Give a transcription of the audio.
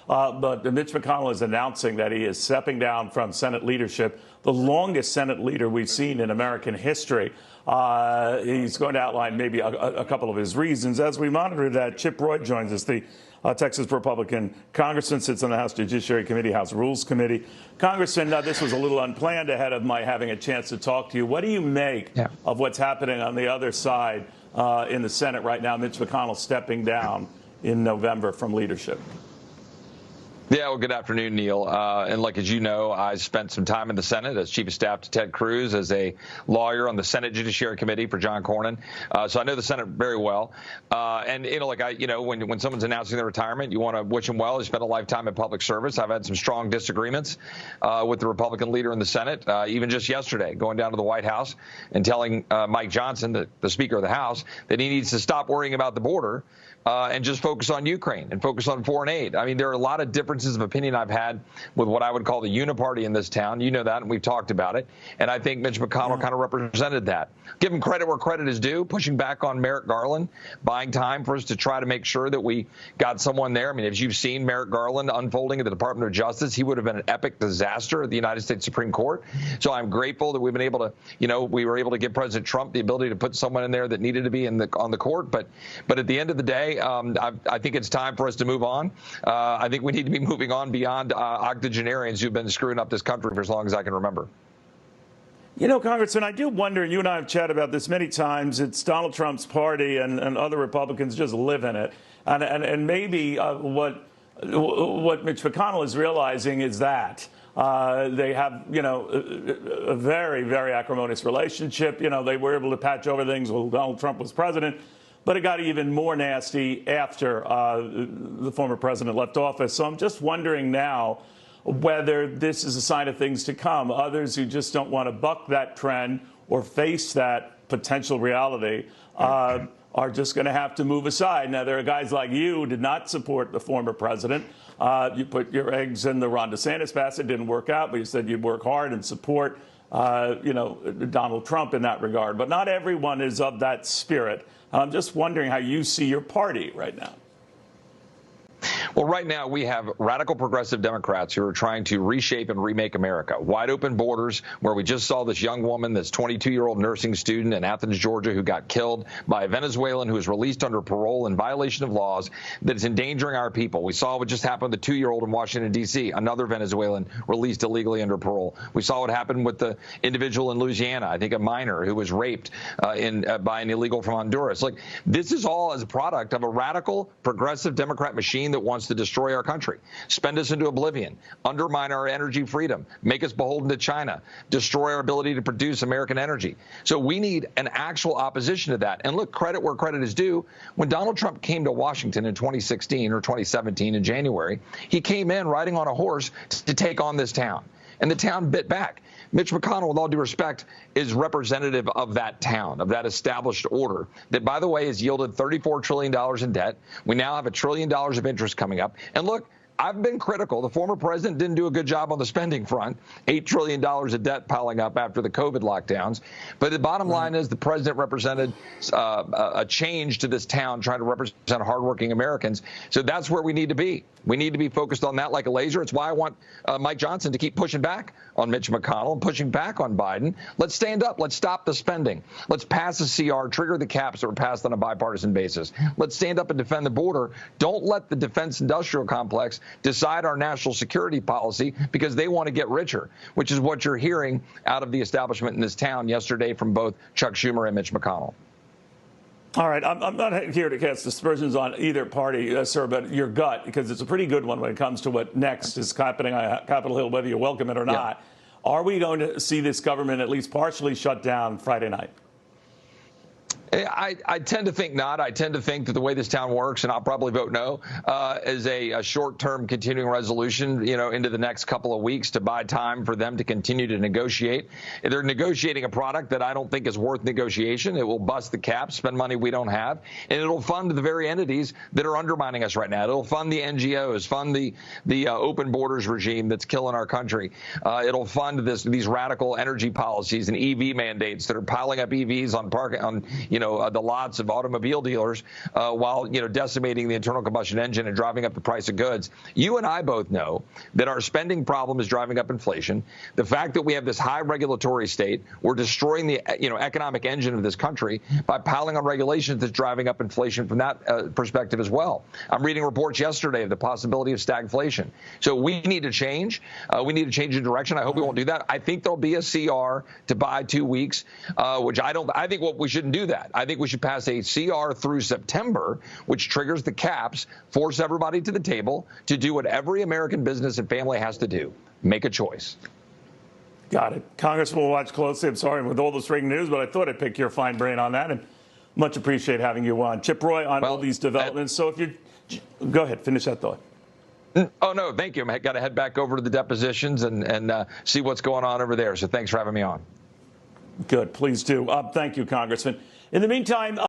But Mitch McConnell is announcing that he is stepping down from Senate leadership, the longest Senate leader we've seen in American history. He's going to outline maybe a couple of his reasons. As we monitor that, Chip Roy joins us, the Texas Republican congressman, sits on the House Judiciary Committee, House Rules Committee. Congressman, this was a little unplanned ahead of my having a chance to talk to you. What do you make of what's happening on the other side in the Senate right now, Mitch McConnell stepping down in November from leadership? Yeah, well, good afternoon, Neil. And like, as you know, I spent some time in the Senate as Chief of Staff to Ted Cruz, as a lawyer on the Senate Judiciary Committee for John Cornyn. So I know the Senate very well. And, when someone's announcing their retirement, you want to wish them well. He spent a lifetime in public service. I've had some strong disagreements with the Republican leader in the Senate, even just yesterday, going down to the White House and telling Mike Johnson, the Speaker of the House, that he needs to stop worrying about the border and just focus on Ukraine and focus on foreign aid. I mean, there are a lot of differences of opinion I've had with what I would call the uniparty in this town. You know that, and we've talked about it. And I think Mitch McConnell kind of represented that. Give him credit where credit is due, pushing back on Merrick Garland, buying time for us to try to make sure that we got someone there. I mean, as you've seen Merrick Garland unfolding at the Department of Justice, he would have been an epic disaster at the United States Supreme Court. So I'm grateful that we've been able to, we were able to give President Trump the ability to put someone in there that needed to be on the court. But at the end of the day, I think it's time for us to move on. I think we need to be moving on beyond octogenarians who've been screwing up this country for as long as I can remember. You know, Congressman, I do wonder, and you and I have chatted about this many times, it's Donald Trump's party and other Republicans just live in it. And maybe what Mitch McConnell is realizing is that they have, a very, very acrimonious relationship. They were able to patch over things while Donald Trump was president. But it got even more nasty after the former president left office. So I'm just wondering now whether this is a sign of things to come. Others who just don't want to buck that trend or face that potential reality are just going to have to move aside. Now, there are guys like you who did not support the former president. You put your eggs in the Ron DeSantis basket. It didn't work out, but you said you'd work hard and support Donald Trump in that regard. But not everyone is of that spirit. I'm just wondering how you see your party right now. Well, right now we have radical progressive Democrats who are trying to reshape and remake America. Wide open borders, where we just saw this young woman, this 22-year-old nursing student in Athens, Georgia, who got killed by a Venezuelan who was released under parole in violation of laws that is endangering our people. We saw what just happened with the 2-year-old in Washington, D.C., another Venezuelan released illegally under parole. We saw what happened with the individual in Louisiana, I think a minor who was raped by an illegal from Honduras. Like, this is all as a product of a radical progressive Democrat machine that wants to destroy our country, spend us into oblivion, undermine our energy freedom, make us beholden to China, destroy our ability to produce American energy. So we need an actual opposition to that. And look, credit where credit is due. When Donald Trump came to Washington in 2016 or 2017 in January, he came in riding on a horse to take on this town. And the town bit back. Mitch McConnell, with all due respect, is representative of that town, of that established order that, by the way, has yielded $34 trillion in debt. We now have $1 trillion of interest coming up. And look, I've been critical. The former president didn't do a good job on the spending front. $8 trillion of debt piling up after the COVID lockdowns. But the bottom line is the president represented a change to this town, trying to represent hardworking Americans. So that's where we need to be. We need to be focused on that like a laser. It's why I want Mike Johnson to keep pushing back on Mitch McConnell and pushing back on Biden. Let's stand up. Let's stop the spending. Let's pass a CR, trigger the caps that were passed on a bipartisan basis. Let's stand up and defend the border. Don't let the defense industrial complex decide our national security policy because they want to get richer, which is what you're hearing out of the establishment in this town yesterday from both Chuck Schumer and Mitch McConnell. All right, I'm not here to cast aspersions on either party, sir, but your gut, because it's a pretty good one when it comes to what next is happening on Capitol Hill, whether you welcome it or not. Yeah. Are we going to see this government at least partially shut down Friday night? I tend to think not. I tend to think that the way this town works, and I'll probably vote no, is a short-term continuing resolution, into the next couple of weeks to buy time for them to continue to negotiate. They're negotiating a product that I don't think is worth negotiation. It will bust the cap, spend money we don't have, and it'll fund the very entities that are undermining us right now. It'll fund the NGOs, fund the open borders regime that's killing our country. It'll fund these radical energy policies and EV mandates that are piling up EVs on the lots of automobile dealers while, decimating the internal combustion engine and driving up the price of goods. You and I both know that our spending problem is driving up inflation. The fact that we have this high regulatory state, we're destroying the economic engine of this country by piling on regulations that's driving up inflation from that perspective as well. I'm reading reports yesterday of the possibility of stagflation. So we need to change. We need to change the direction. I hope we won't do that. I think there'll be a CR to buy 2 weeks, which I think we shouldn't do that. I think we should pass a CR through September, which triggers the caps, force everybody to the table to do what every American business and family has to do. Make a choice. Got it. Congressman will watch closely. I'm sorry with all this breaking news, but I thought I'd pick your fine brain on that, and much appreciate having you on. Chip Roy on all these developments. So if you go ahead, finish that thought. Oh, no, thank you. I've got to head back over to the depositions and see what's going on over there. So thanks for having me on. Good. Please do. Thank you, Congressman. In the meantime,